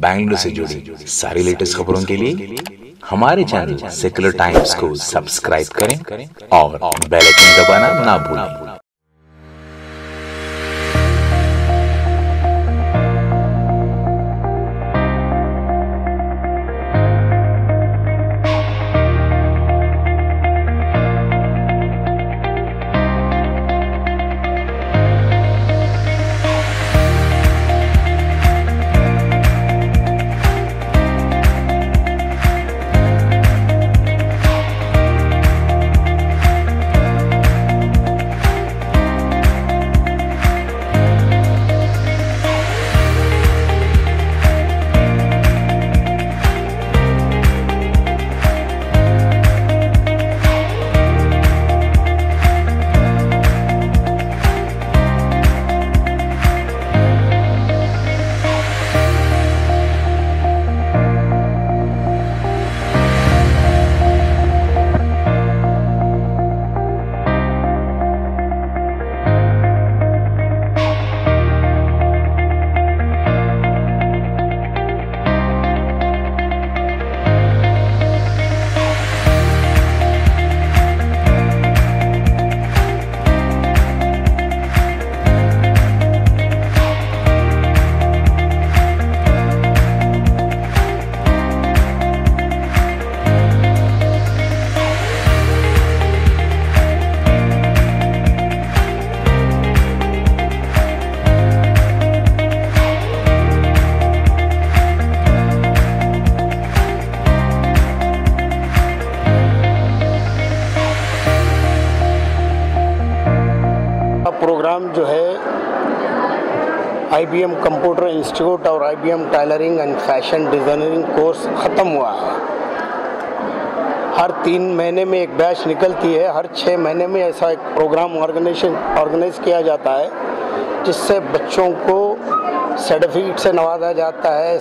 बैंगलोर से जुड़ी सारी लेटेस्ट खबरों के लिए हमारे चैनल सेक्युलर टाइम्स को सब्सक्राइब करें और बेल आइकन दबाना ना भूलें। प्रोग्राम जो है IBM कंप्यूटर इंस्टीट्यूट और IBM tailoring and fashion designing course ख़त्म हुआ है। हर 3 महीने में एक बैच निकलती है, हर 6 महीने में ऐसा एक प्रोग्राम ऑर्गेनाइज किया जाता है जिससे बच्चों को सर्टिफिकेट से नवाजा जाता है,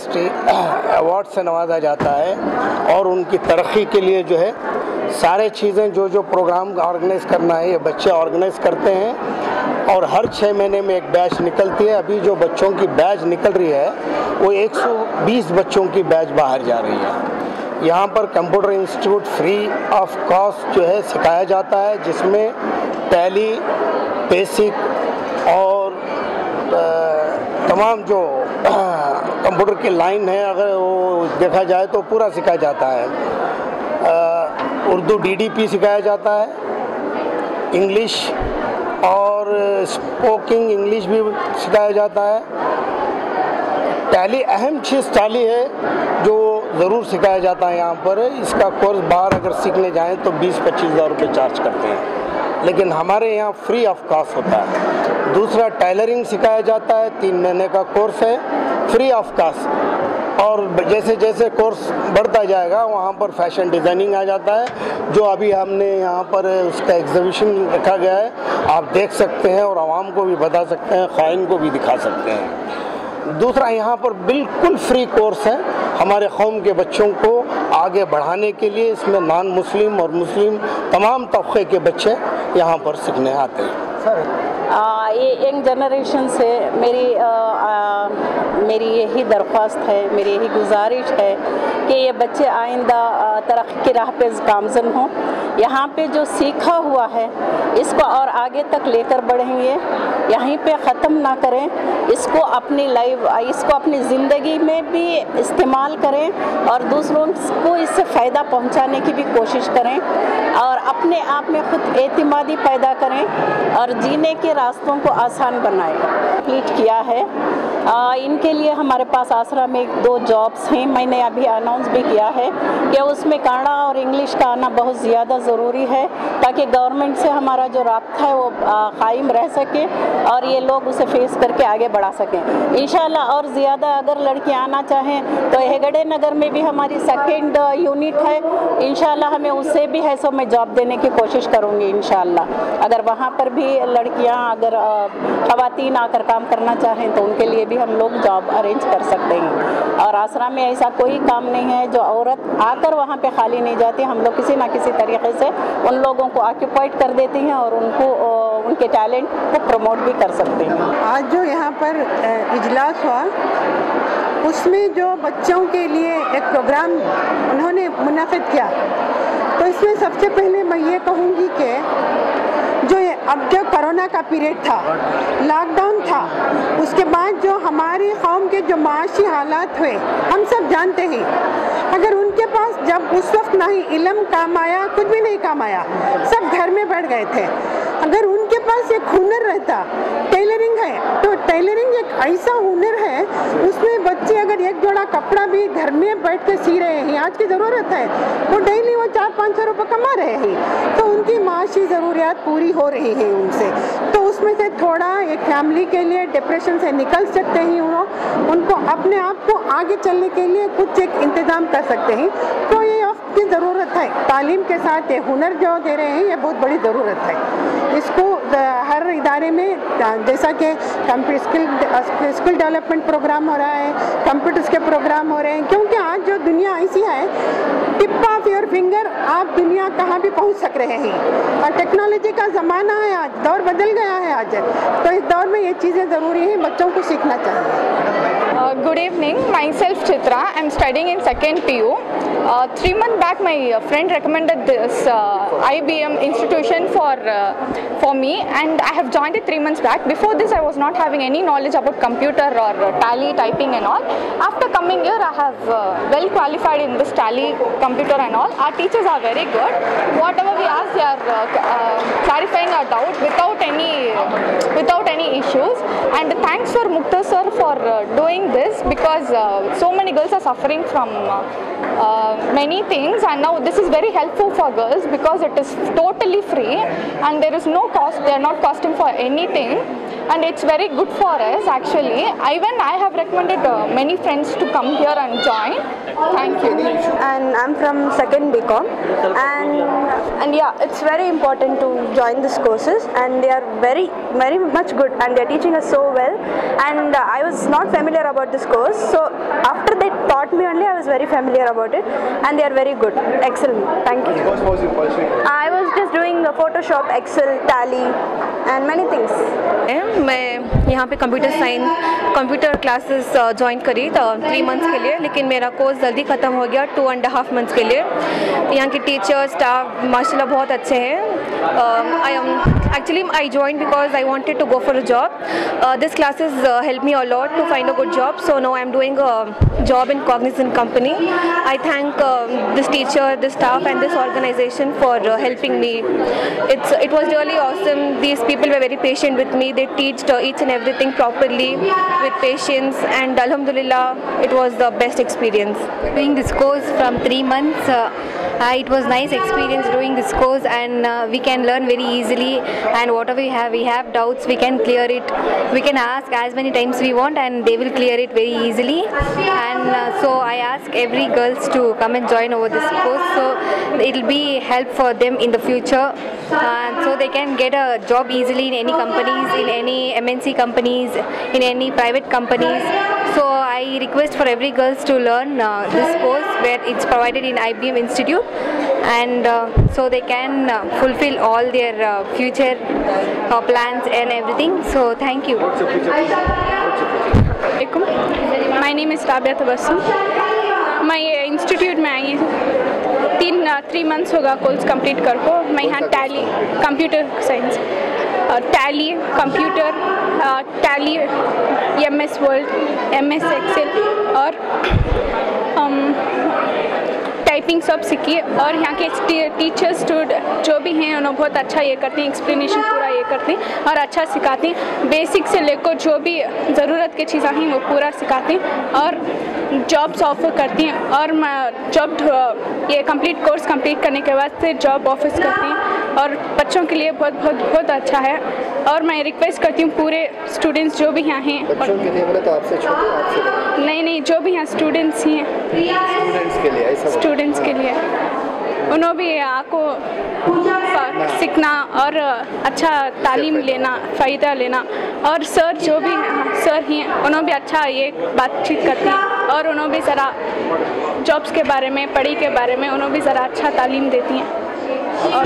अवार्ड से नवाजा जाता है और उनकी तरक्की के लिए जो है सारे चीज़ें जो प्रोग्राम ऑर्गेनाइज करना है ये बच्चे ऑर्गेनाइज करते हैं और हर 6 महीने में एक बैच निकलती है। अभी जो बच्चों की बैच निकल रही है वो 120 बच्चों की बैच बाहर जा रही है। यहाँ पर computer institute free of cost जो है सिखाया जाता है, जिसमें टैली, बेसिक और तमाम जो कंप्यूटर की लाइन है अगर वो देखा जाए तो पूरा सिखाया जाता है। उर्दू DDP सिखाया जाता है, इंग्लिश और स्पोकिंग इंग्लिश भी सिखाया जाता है। टैली अहम चीज़ टैली है जो ज़रूर सिखाया जाता है यहाँ पर। इसका कोर्स बाहर अगर सीखने जाएं तो 20-25 हज़ार रुपये चार्ज करते हैं, लेकिन हमारे यहाँ फ्री ऑफ कॉस्ट होता है। दूसरा टेलरिंग सिखाया जाता है, 3 महीने का कोर्स है, फ्री ऑफ कॉस्ट। और जैसे जैसे कोर्स बढ़ता जाएगा वहाँ पर फैशन डिज़ाइनिंग आ जाता है, जो अभी हमने यहाँ पर उसका एग्जीबिशन रखा गया है, आप देख सकते हैं और आवाम को भी बता सकते हैं, ख़ाइन को भी दिखा सकते हैं। दूसरा यहाँ पर बिल्कुल फ्री कोर्स है हमारे कौम के बच्चों को आगे बढ़ाने के लिए। इसमें नॉन मुस्लिम और मुस्लिम तमाम तबके के बच्चे यहाँ पर सीखने आते हैं। ये यंग जनरेशन से मेरी यही दरख्वास्त है, मेरी यही गुजारिश है कि ये बच्चे आइंदा तरक्की की राह पे गामज़न हों। यहाँ पे जो सीखा हुआ है इसको और आगे तक लेकर बढ़ेंगे, यहीं पे ख़त्म ना करें, इसको अपनी ज़िंदगी में भी इस्तेमाल करें और दूसरों को इससे फ़ायदा पहुँचाने की भी कोशिश करें और अपने आप में ख़ुद एतमादी पैदा करें और जीने के रास्तों को आसान बनाएं। कंप्लीट किया है, इनके लिए हमारे पास आसरा में 2 जॉब्स हैं। मैंने अभी अनाउंस भी किया है कि उसमें कन्नड़ा और इंग्लिश का आना बहुत ज़्यादा ज़रूरी है ताकि गवर्नमेंट से हमारा जो राब्ता है वो कायम रह सके और ये लोग उसे फेस करके आगे बढ़ा सकें इंशाल्लाह। और ज़्यादा अगर लड़कियां आना चाहें तो हेगड़े नगर में भी हमारी 2nd यूनिट है, इंशाल्लाह हमें उससे भी है सो मैं जॉब देने की कोशिश करूँगी इंशाल्लाह। अगर वहाँ पर भी लड़कियाँ अगर ख़वातीन आकर काम करना चाहें तो उनके लिए भी हम लोग जॉब अरेंज कर सकते हैं। और आसरा में ऐसा कोई काम नहीं है जो औरत आकर वहाँ पे खाली नहीं जाती, हम लोग किसी ना किसी तरीके से उन लोगों को ऑक्यूपाइड कर देती हैं और उनको उनके टैलेंट को प्रमोट भी कर सकते हैं। आज जो यहाँ पर इजलास हुआ उसमें जो बच्चों के लिए एक प्रोग्राम उन्होंने मुनाफिद किया, तो इसमें सबसे पहले मैं ये कहूँगी कि अब जो कोरोना का पीरियड था, लॉकडाउन था, उसके बाद जो हमारी कौम के जो माशी हालात हुए हम सब जानते हैं। अगर उनके पास जब उस वक्त ना ही इल्म काम आया, कुछ भी नहीं काम आया, सब घर में बैठ गए थे। अगर उनके पास एक हुनर रहता, टेलरिंग है, तो टेलरिंग एक ऐसा हुनर है, उसमें बच्चे अगर एक जोड़ा कपड़ा भी घर में बैठ के सी रहे हैं, आज की ज़रूरत है, वो डेली वो 400-500 रुपये कमा रहे हैं, तो उनकी माशी ज़रूरियात पूरी हो रही है उनसे। तो उसमें से थोड़ा एक फैमिली के लिए डिप्रेशन से निकल सकते हैं, उनको अपने आप को आगे चलने के लिए कुछ एक इंतज़ाम कर सकते हैं। तो ये वक्त की ज़रूरत है, तालीम के साथ ये हुनर जो दे रहे हैं, ये बहुत बड़ी ज़रूरत है। इसको हर इदारे में, जैसा कि स्किल डेवलपमेंट प्रोग्राम हो रहा है, कंप्यूटर्स के प्रोग्राम हो रहे हैं, क्योंकि आज जो दुनिया ऐसी है, टिप ऑफ योर फिंगर आप दुनिया कहाँ भी पहुँच सक रहे हैं, और टेक्नोलॉजी का ज़माना है, आज दौर बदल गया है आज, तो इस दौर में ये चीज़ें ज़रूरी हैं, बच्चों को सीखना चाहिए। Good evening, myself Chitra. I'm studying in 2nd PU. 3 months back my friend recommended this IBM institution for me, and I have joined it 3 months back. Before this I was not having any knowledge about computer or tally, typing and all. After coming here I have well qualified in this tally, computer and all. Our teachers are very good. Whatever we ask, they are clarifying our doubt without any issues. And thanks for Mukta sir for doing this, because so many girls are suffering from many things, and now this is very helpful for girls because it is totally free and there is no cost. They are not costing for anything, and it's very good for us actually. Even I have recommended many friends to come here and join. Thank you. And I'm from 2nd BCom, and yeah, it's very important to join these courses, and they are very much good, and they are teaching us so well. And I was not familiar about this course, so after they taught me only I was very familiar about it, and they are very good, excellent. Thank you. What was your first? I was just doing Photoshop, Excel, Tally and many things. मैं यहाँ पे computer classes join करी 3 months के लिए, लेकिन मेरा course जल्दी ख़त्म हो गया 2.5 मंथ्स के लिए। यहाँ के टीचर स्टाफ माशाल्लाह बहुत अच्छे हैं। I joined because I wanted to go for a job. This classes helped me a lot to find a good job. So now I'm doing a job in Cognizant company. I thank this teacher, this staff and this organization for helping me. It was really awesome. These people were very patient with me. They taught each and everything properly with patience, and alhamdulillah it was the best experience. Doing this course from 3 months, it was nice experience doing this course, and we can learn very easily, and whatever we have doubts, we can clear it. We can ask as many times we want, and they will clear it very easily. And so I ask every girls to come and join over this course, so it will be help for them in the future, so they can get a job easily in any companies, in any MNC companies, in any private companies. So I request for every girls to learn this course, where it's provided in IBM Institute, and so they can fulfill all their future plans and everything. So thank you. My name is Rabia Tabassum. मैं institute में आई 3 months होगा course complete कर को। मैं यहाँ Tally computer science, Tally computer, Tally MS Word, MS Excel और typing सब सीखी। और यहाँ के टीचर्स जो भी हैं उन्होंने बहुत अच्छा ये करते हैं, एक्सप्लेनेशन पूरा ये करते हैं और अच्छा सिखाते हैं। बेसिक से लेकर जो भी ज़रूरत की चीज़ें हैं वो पूरा सिखाते हैं और जॉब्स ऑफर करती हैं। और जॉब ये कंप्लीट कोर्स कंप्लीट करने के बाद फिर जॉब ऑफर करती हैं और बच्चों के लिए बहुत अच्छा है। और मैं रिक्वेस्ट करती हूँ पूरे स्टूडेंट्स जो भी यहाँ हैं, बच्चों के लिए बोले तो आपसे छोटे, आपसे नहीं जो भी यहाँ स्टूडेंट्स ही हैं, स्टूडेंट्स के लिए उन्होंने भी आपको सीखना और अच्छा तालीम लेना, फ़ायदा लेना। और सर जो भी हैं, सर ही हैं, उन्होंने भी अच्छा ये बातचीत करती हैं और उन्होंने भी ज़रा जॉब्स के बारे में, पढ़ाई के बारे में उन्होंने भी ज़रा अच्छा तालीम देती हैं। और